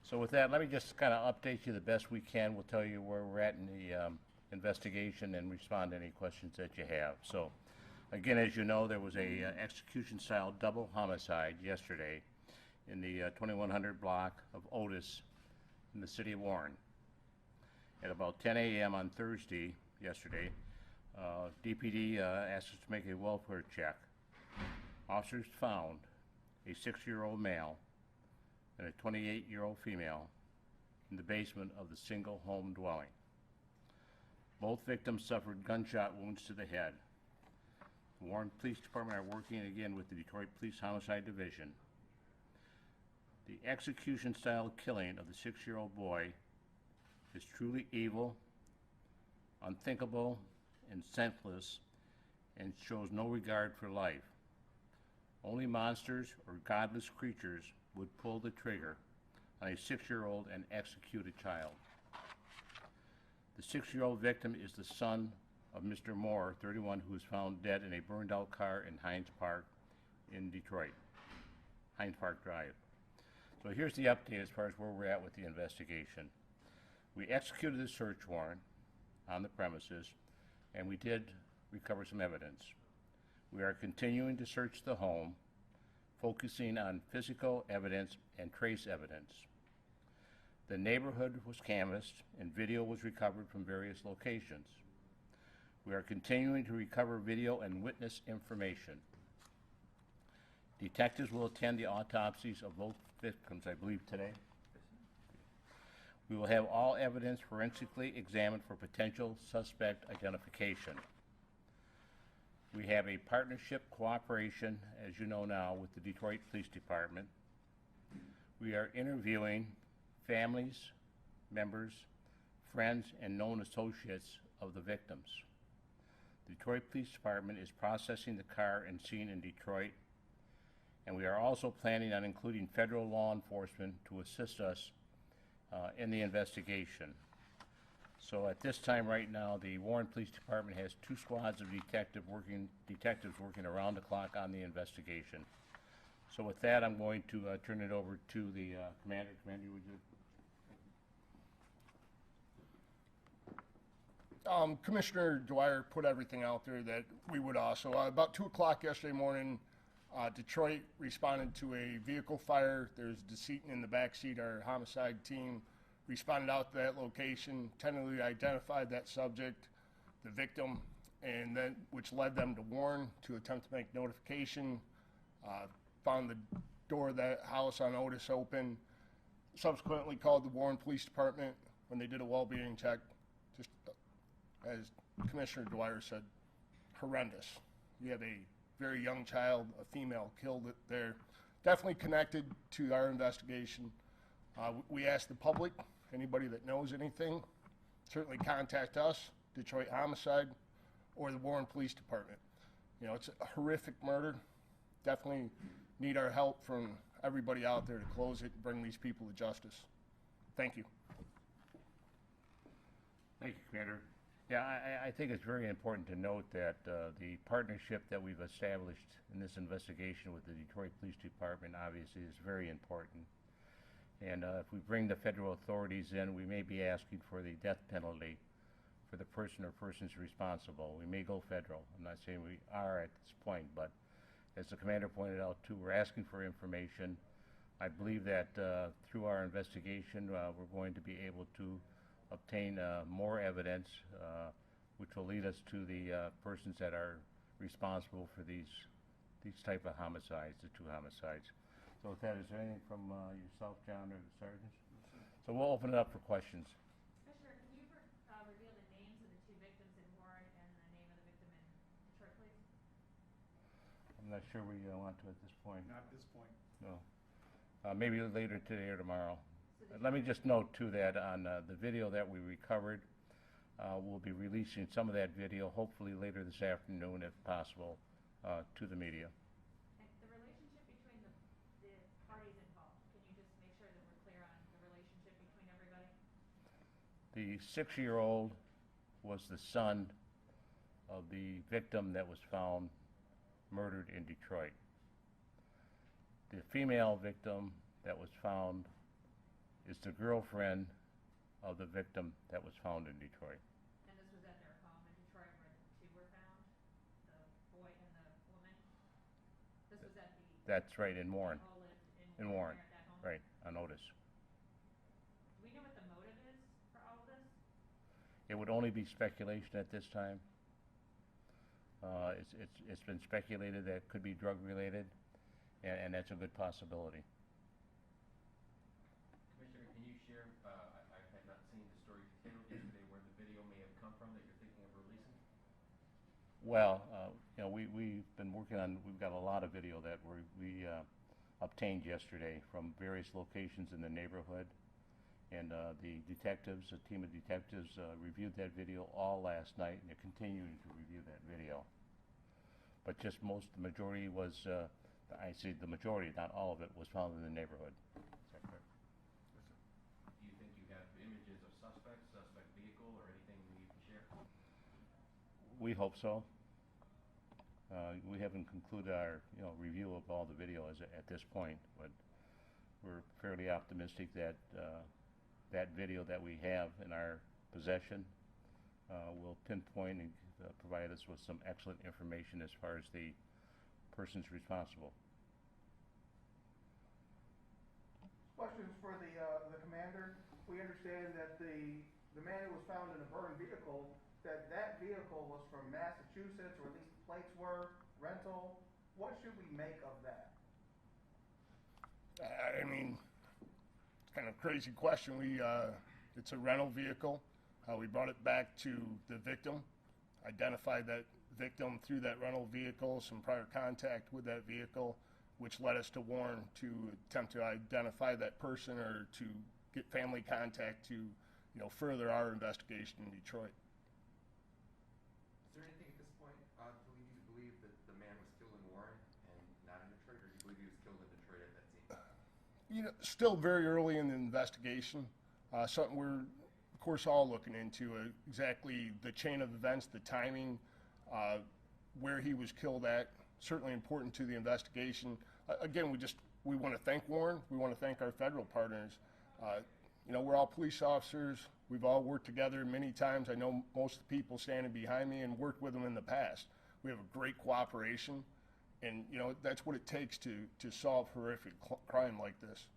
So with that, let me just kind of update you the best we can. We'll tell you where we're at in the investigation and respond to any questions that you have. So again, as you know, there was a execution-style double homicide yesterday in the 2100 block of Otis in the city of Warren. At about 10 a.m. on Thursday, yesterday, DPD asked us to make a welfare check. Officers found a 6-year-old male and a 28-year-old female in the basement of the single home dwelling. Both victims suffered gunshot wounds to the head. The Warren Police Department are working again with the Detroit Police Homicide Division. The execution-style killing of the 6-year-old boy is truly evil, unthinkable, and senseless, and shows no regard for life. Only monsters or godless creatures would pull the trigger on a 6-year-old and execute a child. The 6-year-old victim is the son of Mr. Moore, 31, who was found dead in a burned-out car in Hines Park in Detroit, Hines Park Drive. So here's the update as far as where we're at with the investigation. We executed a search warrant on the premises, and we did recover some evidence. We are continuing to search the home, focusing on physical evidence and trace evidence. The neighborhood was canvassed and video was recovered from various locations. We are continuing to recover video and witness information. Detectives will attend the autopsies of both victims, I believe, today. We will have all evidence forensically examined for potential suspect identification. We have a partnership cooperation, as you know now, with the Detroit Police Department. We are interviewing families, members, friends, and known associates of the victims. The Detroit Police Department is processing the car and scene in Detroit, and we are also planning on including federal law enforcement to assist us in the investigation. So at this time right now, the Warren Police Department has 2 squads of detectives working around the clock on the investigation. So with that, I'm going to turn it over to the commander. Commander, would you? Commissioner Dwyer put everything out there that we would also. About 2 o'clock yesterday morning, Detroit responded to a vehicle fire. There's decedent in the backseat. Our homicide team responded out to that location, tentatively identified that subject, the victim, and then which led them to Warren to attempt to make notification. Found the door of that house on Otis open. Subsequently called the Warren Police Department when they did a well-being check. Just as Commissioner Dwyer said, horrendous. You have a very young child, a female, killed there. Definitely connected to our investigation. We asked the public, anybody that knows anything, certainly contact us, Detroit Homicide, or the Warren Police Department. You know, it's a horrific murder. Definitely need our help from everybody out there to close it and bring these people to justice. Thank you. Thank you, Commander. Yeah, I think it's very important to note that the partnership that we've established in this investigation with the Detroit Police Department obviously is very important. And if we bring the federal authorities in, we may be asking for the death penalty for the person or persons responsible. We may go federal. I'm not saying we are at this point, but as the commander pointed out too, we're asking for information. I believe that through our investigation, we're going to be able to obtain more evidence, which will lead us to the persons that are responsible for these type of homicides, the 2 homicides. So with that, is there anything from yourself, John, or the sergeants? So we'll open it up for questions. Commissioner, can you reveal the names of the 2 victims in Warren and the name of the victim in Detroit, please? I'm not sure we want to at this point. Not at this point. No. Maybe later today or tomorrow. Let me just note too that on the video that we recovered, we'll be releasing some of that video hopefully later this afternoon if possible to the media. And the relationship between the parties involved, can you just make sure that we're clear on the relationship between everybody? The 6-year-old was the son of the victim that was found murdered in Detroit. The female victim that was found is the girlfriend of the victim that was found in Detroit. And this was at their home in Detroit where the two were found? The boy and the woman? This was at the, That's right, in Warren. all lived In in Warren, Warren there at that home? right, on Otis. Do we know what the motive is for all of this? It would only be speculation at this time. It's been speculated that it could be drug-related, and that's a good possibility. Commissioner, can you share, I had not seen the story detailed yesterday, where the video may have come from that you're thinking of releasing? Well, we've been working on, we've got a lot of video that we obtained yesterday from various locations in the neighborhood. And the detectives, a team of detectives, reviewed that video all last night, and they're continuing to review that video. But just the majority was, I say the majority, not all of it, was found in the neighborhood. Is that correct? Do you think you have images of suspects, suspect vehicle, or anything you can share? We hope so. We haven't concluded our, review of all the video at this point, but we're fairly optimistic that that video that we have in our possession will pinpoint and provide us with some excellent information as far as the persons responsible. Questions for the commander. We understand that the man who was found in a burned vehicle, that vehicle was from Massachusetts, or at least the plates were, rental. What should we make of that? I mean, it's kind of a crazy question. It's a rental vehicle. We brought it back to the victim, identified that victim through that rental vehicle, some prior contact with that vehicle, which led us to Warren to attempt to identify that person or to get family contact to, further our investigation in Detroit. Is there anything at this point to lead you to believe that the man was killed in Warren and not in Detroit, or do you believe he was killed in Detroit at that scene? Still very early in the investigation. Something we're, of course, all looking into, exactly the chain of events, the timing, where he was killed at. Certainly important to the investigation. Again, we want to thank Warren. We want to thank our federal partners. We're all police officers. We've all worked together many times. I know most of the people standing behind me and worked with them in the past. We have a great cooperation, and that's what it takes to solve horrific crime like this.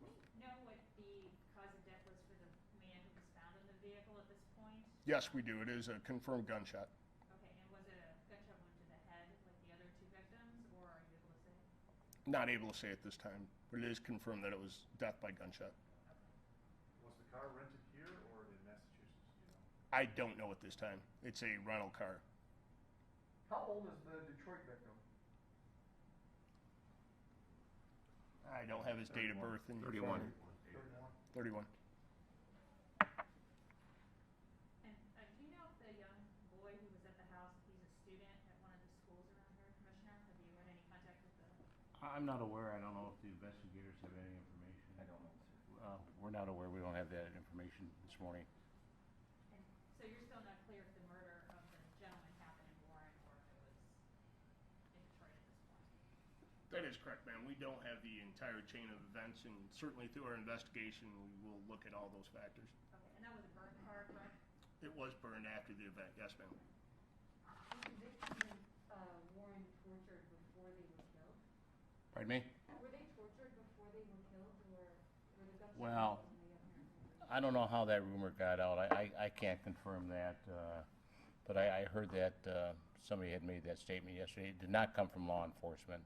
Do we know what the cause of death was for the man who was found in the vehicle at this point? Yes, we do. It is a confirmed gunshot. Okay, and was it a gunshot wound to the head like the other two victims, or are you able to say? Not able to say at this time, but it is confirmed that it was death by gunshot. Was the car rented here or in Massachusetts, do you know? I don't know at this time. It's a rental car. How old is the Detroit victim? I don't have his date of birth in 31. 31. And do you know if the young boy who was at the house, if he's a student at one of the schools around here, Commissioner? Have you had any contact with the? I'm not aware. I don't know if the investigators have any information. I don't know, sir. We're not aware. We don't have that information this morning. And so you're still not clear if the murder of the gentleman happened in Warren or if it was in Detroit at this point? That is correct, ma'am. We don't have the entire chain of events, and certainly through our investigation, we will look at all those factors. Okay, and that was a burnt car, correct? It was burned after the event, yes, ma'am. Were the victims in Warren tortured before they were killed? Pardon me? Were they tortured before they were killed, or were the gunshot Well, wounds in the apparent? I don't know how that rumor got out. I can't confirm that, but I heard that somebody had made that statement yesterday. It did not come from law enforcement,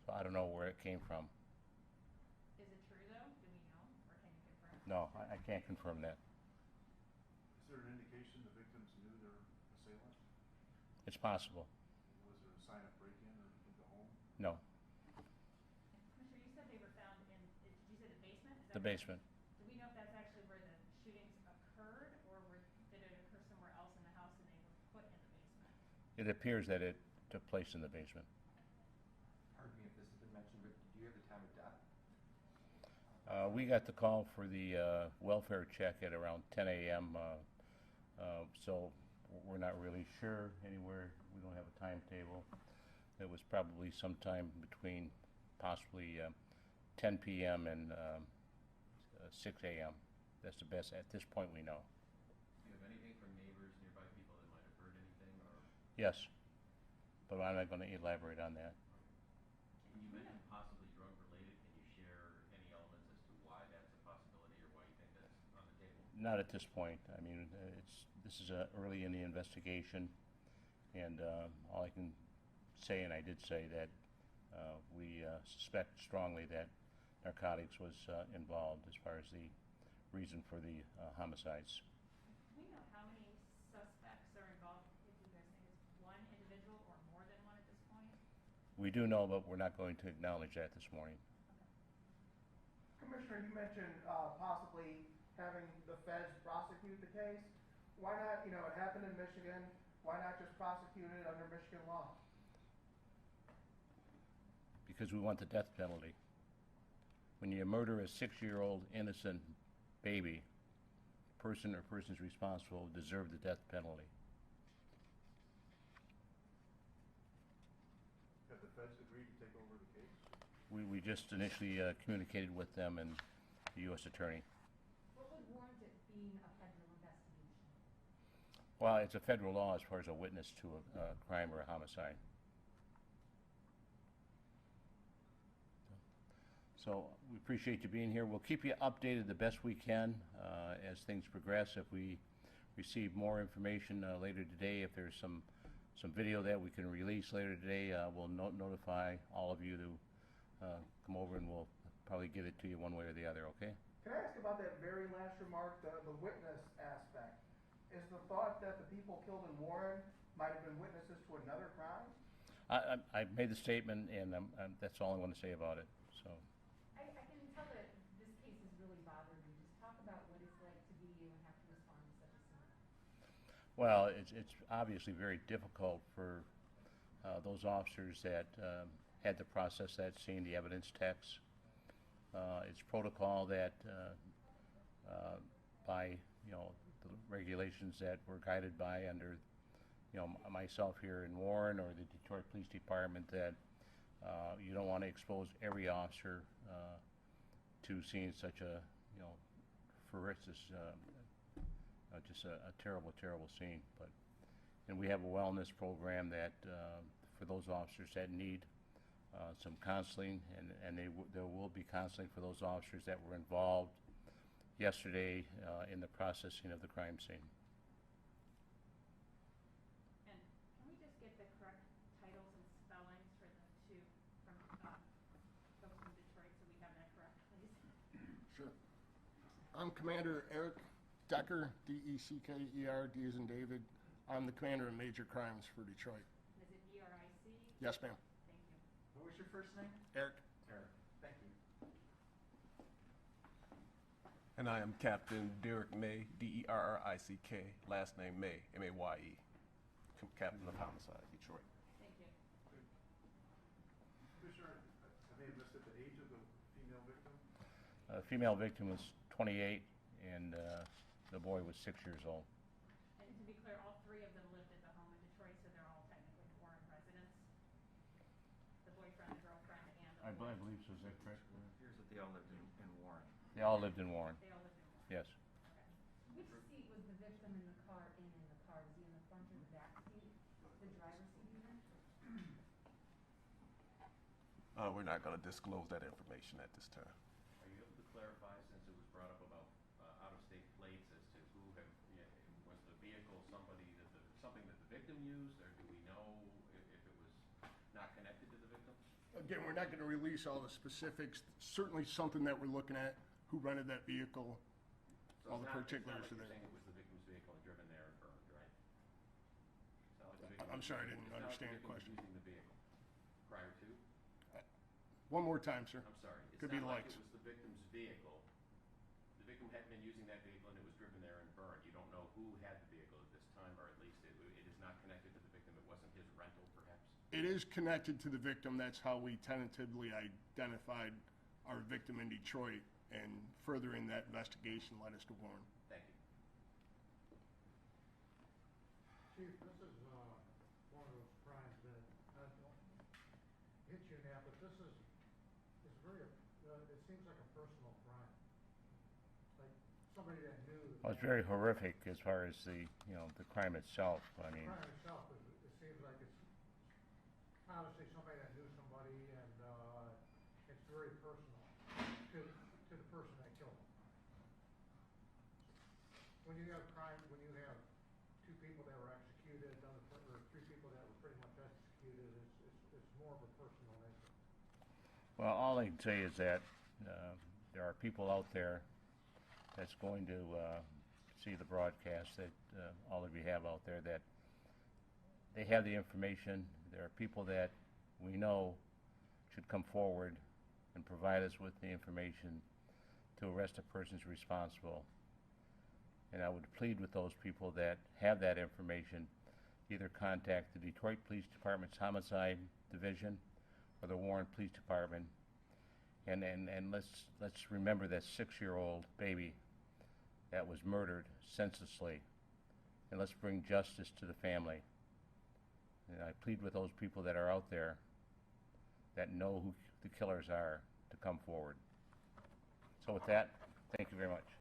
so I don't know where it came from. Is it true though? Do we know, or can you confirm? No, I can't confirm that. Is there an indication the victims knew their assailant? It's possible. Was there a sign of break-in or in the home? No, Commissioner, you said they were found in, did you say the basement? Is that the correct? basement. Do we know if that's actually where the shootings occurred, or did it occur somewhere else in the house and they were put in the basement? It appears that it took place in the basement. Pardon me if this has been mentioned, but do you have the time of death? We got the call for the welfare check at around 10 a.m., so we're not really sure anywhere. We don't have a timetable. It was probably sometime between possibly 10 p.m. and 6 a.m. That's the best, at this point, we know. Do you have anything from neighbors, nearby people that might have heard anything, or Yes, but I'm not going to elaborate on that. and you mentioned possibly drug-related, can you share any elements as to why that's a possibility or why you think that's on the table? Not at this point. I mean, this is early in the investigation, and all I can say, and I did say that we suspect strongly that narcotics was involved as far as the reason for the homicides. Do we know how many suspects are involved, if you guys think it's one individual or more than one at this point? We do know, but we're not going to acknowledge that this morning. Commissioner, you mentioned possibly having the feds prosecute the case. Why not, it happened in Michigan, why not just prosecute it under Michigan law? Because we want the death penalty. When you murder a 6-year-old innocent baby, person or persons responsible deserve the death penalty. Have the feds agreed to take over the case? We just initially communicated with them and the U.S. Attorney. What would warrant it being a federal investigation? Well, it's a federal law as far as a witness to a crime or a homicide. So we appreciate you being here. We'll keep you updated the best we can as things progress. If we receive more information later today, if there's some video that we can release later today, we'll notify all of you to come over, and we'll probably give it to you one way or the other, okay? Can I ask about that very last remark, the witness aspect? Is the thought that the people killed in Warren might have been witnesses to another crime? I made the statement, and that's all I'm going to say about it. So. I can tell that this case has really bothered you. Just talk about what it's like to be you and have to respond to such a scene. Well, it's obviously very difficult for those officers that had to process that scene, the evidence text. It's protocol that by the regulations that we're guided by under myself here in Warren or the Detroit Police Department, that you don't want to expose every officer to seeing such a ferocious, just a terrible, terrible scene. And we have a wellness program that for those officers that need some counseling, and there will be counseling for those officers that were involved yesterday in the processing of the crime scene. And can we just get the correct titles and spellings for the two from folks from Detroit so we have that correct, please? Sure. I'm Commander Eric Decker, D-E-C-K-E-R, D as in David. I'm the commander of major crimes for Detroit. Is it E-R-I-C? Yes, ma'am. Thank you. What was your first name? Eric. Eric. Thank you. And I am Captain Derek May, D-E-R-R-I-C-K, last name May, M-A-Y-E, Captain of Homicide, Detroit. Thank you. Commissioner, I may have missed it, the age of the female victim? The female victim was 28, and the boy was 6 years old. And to be clear, all three of them lived at the home in Detroit, so they're all technically Warren residents? The boyfriend, the girlfriend, and the boy? believe so. Is that correct? Here's what they all lived in Warren. They all lived in Warren. They all lived in Warren? Yes. Okay. Which seat was the victim in the car in the car? Was he in the front or the back seat? The driver's seat even? We're not going to disclose that information at this time. Are you able to clarify, since it was brought up about out-of-state plates, as to who was the vehicle something that the victim used, or do we know if it was not connected to the victim? Again, we're not going to release all the specifics. Certainly something that we're looking at, who rented that vehicle, So all it's the not- particulars it's are not like there. you're saying it was the victim's vehicle and driven there and burned, right? It's not like the victim I'm sorry, I didn't it's not like understand the victim was question. using the vehicle prior to? One more time, sir. I'm sorry. Could be It's not like lights. it was the victim's vehicle. The victim hadn't been using that vehicle and it was driven there and burned. You don't know who had the vehicle at this time, or at least it is not connected to the victim. It wasn't his rental, perhaps? It is connected to the victim. That's how we tentatively identified our victim in Detroit, and furthering that investigation led us to Warren. Thank you. Chief, this is one of those crimes that hits you now, but this is very, it seems like a personal crime. somebody that knew the Well, it's man. very horrific as far as the, the crime itself. I The mean, crime itself, it seems like it's obviously somebody that knew somebody, and, it's very personal to the person that killed him. When you have crime, when you have two people that were executed, or three people that were pretty much executed, it's more of a personal nature. well, all I can say is that there are people out there that's going to see the broadcast that all of you have out there, that they have the information. There are people that we know should come forward and provide us with the information to arrest the persons responsible. And I would plead with those people that have that information, either contact the Detroit Police Department's Homicide Division or the Warren Police Department. And let's remember that 6-year-old baby that was murdered senselessly. And let's bring justice to the family. And I plead with those people that are out there that know who the killers are to come forward. So with that, thank you very much.